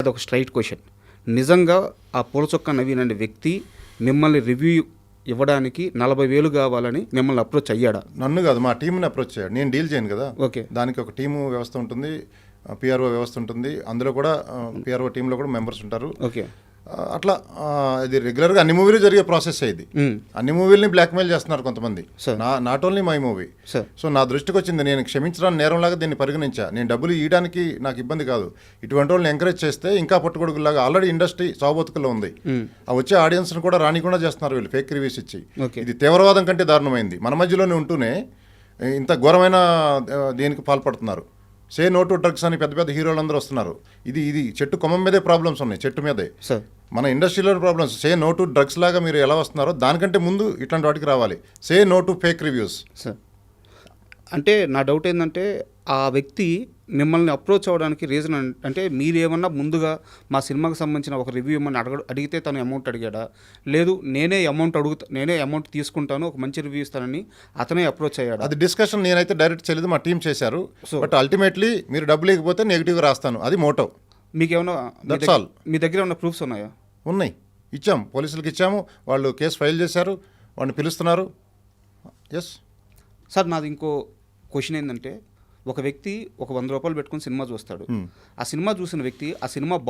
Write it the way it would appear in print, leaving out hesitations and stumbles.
అదొక straight question. నిజంగా ఆ పూలచొక్క నవీన్ అనే వ్యక్తి మిమ్మల్ని రివ్యూ ఇవ్వడానికి 40,000 కావాలని మిమ్మల్ని అప్రోచ్ అయ్యాడా? నన్ను కాదు, మా టీంని అప్రోచ్ అయ్యాడు. నేను డీల్ చేయను కదా. ఓకే. దానికి ఒక టీము వ్యవస్థ ఉంటుంది, పిఆర్ఓ వ్యవస్థ ఉంటుంది. అందులో కూడా పిఆర్ఓ టీంలో కూడా మెంబర్స్ ఉంటారు. ఓకే. అట్లా ఇది రెగ్యులర్గా అన్ని మూవీలు జరిగే ప్రాసెస్ ఇది. అన్ని మూవీలని బ్లాక్మెయిల్ చేస్తున్నారు కొంతమంది, not only my movie. So నా దృష్టికి వచ్చింది, నేను క్షమించడానికి నేరంలాగా దీన్ని పరిగణించా. నేను డబ్బులు ఇవ్వడానికి నాకు ఇబ్బంది కాదు. ఇటువంటి వాళ్ళని ఎంకరేజ్ చేస్తే ఇంకా పట్టుకొడుకులాగా ఆల్రెడీ ఇండస్ట్రీ సాగుబతుకులో ఉంది. ఆ వచ్చే ఆడియన్స్ని కూడా రానికుండా చేస్తున్నారు వీళ్ళు, ఫేక్ రివ్యూస్ ఇచ్చి. ఇది తీవ్రవాదం కంటే దారుణమైంది. మన మధ్యలోనే ఉంటూనే ఇంత ఘోరమైన దీనికి పాల్పడుతున్నారు. సే నో టు డ్రగ్స్ అని పెద్ద పెద్ద హీరోలు అందరూ వస్తున్నారు. ఇది చెట్టు కొమ్మం మీదే ప్రాబ్లమ్స్ ఉన్నాయి, చెట్టు మీదే. మన ఇండస్ట్రీలో problems. Say no to drugs లాగా మీరు ఎలా వస్తున్నారో దానికంటే ముందు ఇట్లాంటి వాటికి రావాలి. Say no to fake reviews. Sir, అంటే నా డౌట్ ఏంటంటే ఆ వ్యక్తి మిమ్మల్ని అప్రోచ్ అవ్వడానికి రీజన్ అంటే మీరేమన్నా ముందుగా మా సినిమాకి సంబంధించిన ఒక రివ్యూ ఇమ్మని అడిగితే తను అమౌంట్ అడిగాడా, లేదు నేనే అమౌంట్ తీసుకుంటాను ఒక మంచి రివ్యూ ఇస్తానని అతనే అప్రోచ్ అయ్యాడు? అది డిస్కషన్ నేనైతే డైరెక్ట్ చేయలేదు, మా టీం చేశారు. బట్ అల్టిమేట్లీ మీరు డబ్బులు లేకపోతే నెగిటివ్గా రాస్తాను, అది మోటో. మీకేమన్నా దట్స్ ఆల్. మీ దగ్గర ఉన్న ప్రూఫ్స్ ఉన్నాయా? ఉన్నాయి, ఇచ్చాము, పోలీసులకు ఇచ్చాము. వాళ్ళు కేసు ఫైల్ చేశారు, వాళ్ళని పిలుస్తున్నారు. ఎస్ సార్, నాది ఇంకో క్వశ్చన్ ఏంటంటే, ఒక వ్యక్తి ఒక 100 రూపాయలు పెట్టుకుని సినిమా చూస్తాడు. ఆ సినిమా చూసిన వ్యక్తి ఆ సినిమా